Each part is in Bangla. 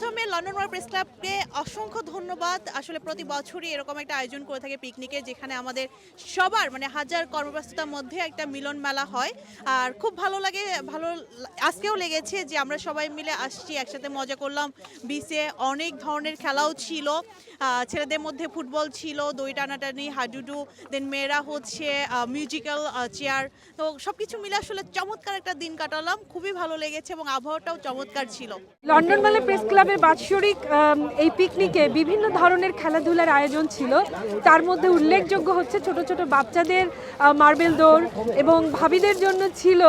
প্রথমে লন্ডন ওয়ার প্রেস ক্লাবকে অসংখ্য ধন্যবাদ। আসলে প্রতি বছরই এরকম একটা আয়োজন করে থাকে পিকনিকের, যেখানে আমাদের সবার মানে হাজার কর্মব্যস্ততার মধ্যে একটা মিলন মেলা হয়। আর খুব ভালো লাগে, আজকেও লেগেছে যে আমরা সবাই মিলে আসছি, একসাথে মজা করলাম। বিচে অনেক ধরনের খেলাও ছিল, ছেলেদের মধ্যে ফুটবল ছিল, দই টানাটানি, হাডুডু, দেন মেয়েরা হচ্ছে মিউজিক্যাল চেয়ার। তো সবকিছু মিলে আসলে চমৎকার একটা দিন কাটালাম, খুবই ভালো লেগেছে এবং আবহাওয়াটাও চমৎকার ছিল। লন্ডন মালে প্রেস ক্লাবের বাৎসরিক এই পিকনিকে বিভিন্ন ধরনের খেলাধুলার আয়োজন ছিল। তার মধ্যে উল্লেখযোগ্য হচ্ছে ছোট ছোট বাচ্চাদের মার্বেল দৌড় এবং ভাবিদের জন্য ছিল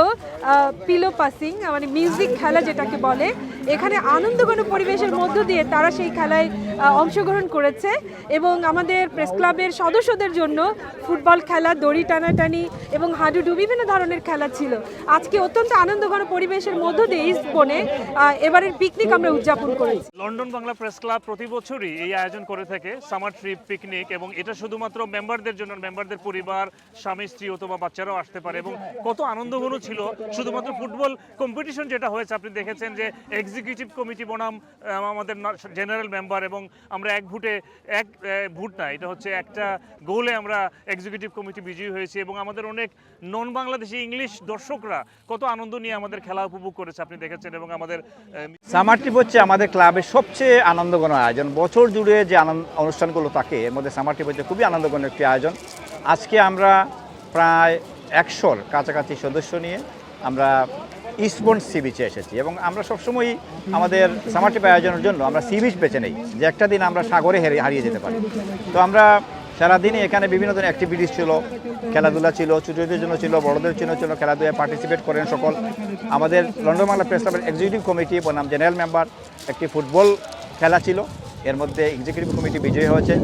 পিলো পাসিং, মানে মিউজিক খেলা যেটাকে বলে। এখানে আনন্দঘন পরিবেশের মধ্য দিয়ে তারা সেই খেলায় অংশগ্রহণ করেছে এবং আমাদের প্রেস ক্লাবের সদস্যদের জন্য ফুটবল খেলা, দড়ি টানাটানি এবং হাডুডু বিভিন্ন ধরনের খেলা ছিল। আজকে অত্যন্ত আনন্দঘন পরিবেশের মধ্য দিয়ে ইস্টবনে এবারের পিকনিক আমরা উদযাপন করেছি। লন্ডন বাংলা প্রেস ক্লাব প্রতি বছরই এই আয়োজন করে থাকে সামার ট্রিপ পিকনিক, এবং এটা শুধুমাত্র মেম্বারদের জন্য, মেম্বারদের পরিবার, স্বামী স্ত্রী অথবা বাচ্চারাও আসতে পারে। এবং কত আনন্দঘন ছিল। শুধুমাত্র ফুটবল কম্পিটিশন যেটা হয়েছে, আপনি দেখেছেন যে এক্সিকিউটিভ কমিটি বনাম আমাদের জেনারেল মেম্বার, এবং আমরা এক ভোট না, এটা হচ্ছে একটা গোলে আমরা এক্সিকিউটিভ কমিটি বিজয়ী হয়েছি। এবং আমাদের অনেক নন বাংলাদেশি ইংলিশ দর্শকরা কত আনন্দ নিয়ে আমাদের খেলা উপভোগ করেছে আপনি দেখেছেন। এবং আমাদের সামার ট্রিপ হচ্ছে আমাদের ক্লাবের সবচেয়ে আনন্দঘন আয়োজন। বছর জুড়ে যে অনুষ্ঠানগুলো থাকে এর মধ্যে সামার ট্রিপ হচ্ছে খুবই আনন্দঘন একটি আয়োজন। আজকে আমরা প্রায় 100-র কাছাকাছি সদস্য নিয়ে আমরা ইস্টবন সি বিচে এসেছি, এবং আমরা সবসময়ই আমাদের সামার ট্রিপ আয়োজনের জন্য আমরা সি বিচ বেছে নেই, যে একটা দিন আমরা সাগরে হারিয়ে যেতে পারি। তো আমরা সারাদিনই এখানে বিভিন্ন ধরনের অ্যাক্টিভিটিস ছিল, খেলাধুলা ছিল, ছোটদের জন্য ছিল, বড়দের জন্য ছিল। খেলাধুলায় পার্টিসিপেট করেন সকল। আমাদের লন্ডন বাংলা প্রেস ক্লাবের এক্সিকিউটিভ কমিটি বনাম জেনারেল মেম্বার একটি ফুটবল খেলা ছিল, এর মধ্যে এক্সিকিউটিভ কমিটি বিজয়ী হয়েছে।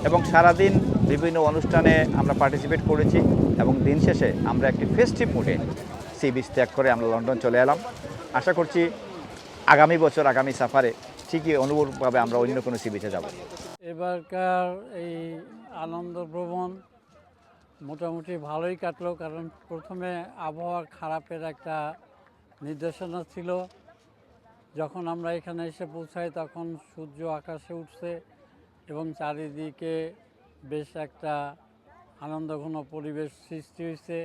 এবং সারাদিন বিভিন্ন অনুষ্ঠানে আমরা পার্টিসিপেট করেছি, এবং দিন শেষে আমরা একটি ফেস্টিভ মুডে সি বিচ ত্যাগ করে আমরা লন্ডন চলে এলাম। আশা করছি আগামী বছর আগামী সাফারে ঠিকই অনুরূপভাবে আমরা অন্য কোনো সি বিচে যাব। এবারকার এই আনন্দ ভ্রমণ মোটামুটি ভালোই কাটলো, কারণ প্রথমে আবহাওয়া খারাপের একটা নির্দেশনা ছিল। যখন আমরা এখানে এসে পৌঁছাই তখন সূর্য আকাশে উঠছে এবং চারিদিকে বেশ একটা আনন্দঘন পরিবেশ সৃষ্টি হয়েছে।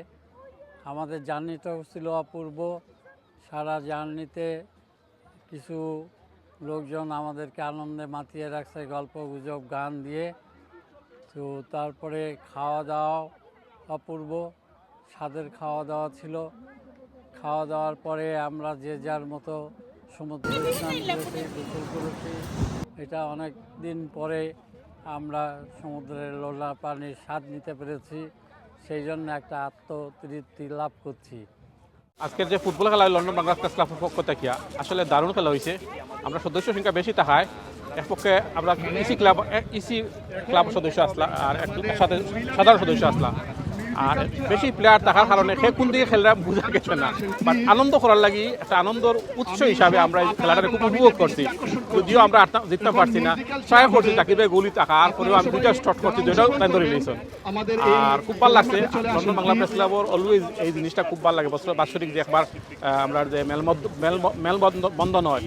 আমাদের জার্নিটাও ছিল অপূর্ব। সারা জার্নিতে কিছু লোকজন আমাদেরকে আনন্দে মাতিয়ে রাখছে গল্প গুজব গান দিয়ে। তো তারপরে খাওয়া দাওয়া অপূর্ব স্বাদের খাওয়া দাওয়া ছিল। খাওয়া দাওয়ার পরে আমরা যে যার মতো সমুদ্রে স্নান করেছি, গোসল করেছি। এটা অনেক দিন পরে আমরা সমুদ্রের লোলা পানির স্বাদ নিতে পেরেছি, সেই জন্য একটা আত্মতৃপ্তি লাভ করছি। আজকের যে ফুটবল খেলা লন্ডন বাংলা প্রেস ক্লাবের পক্ষ থেকে আসলে দারুণ খেলা হয়েছে। আমরা সদস্য সংখ্যা বেশি থাকায় এক পক্ষে আমরা ইসি ক্লাব সদস্য আসলাম, আর সাথে সাধারণ সদস্য আসলাম। আর বেশি প্লেয়ার থাকার কারণে সে কোন দিকে খেলা বোঝা গেছে না, বাট আনন্দ করার লাগি একটা আনন্দর উৎস হিসাবে আমরা এই খেলাটাকে খুব উপভোগ করছি। যদিও আমরা জিততে পারছি না, ট্রাই করছি তাকিবে গুলি থাকা, আর পরেও আমি দুইটা স্টট করছি, দুইটাও টাইম ধরে নিয়েছেন। আর খুব ভালো লাগছে। লন্ডন বাংলা প্রেস ক্লাবর অলওয়েজ এই জিনিসটা খুব ভালো লাগে। বছর বাৎসরিক যে একবার আমরা যে মেলবন্ধন হয়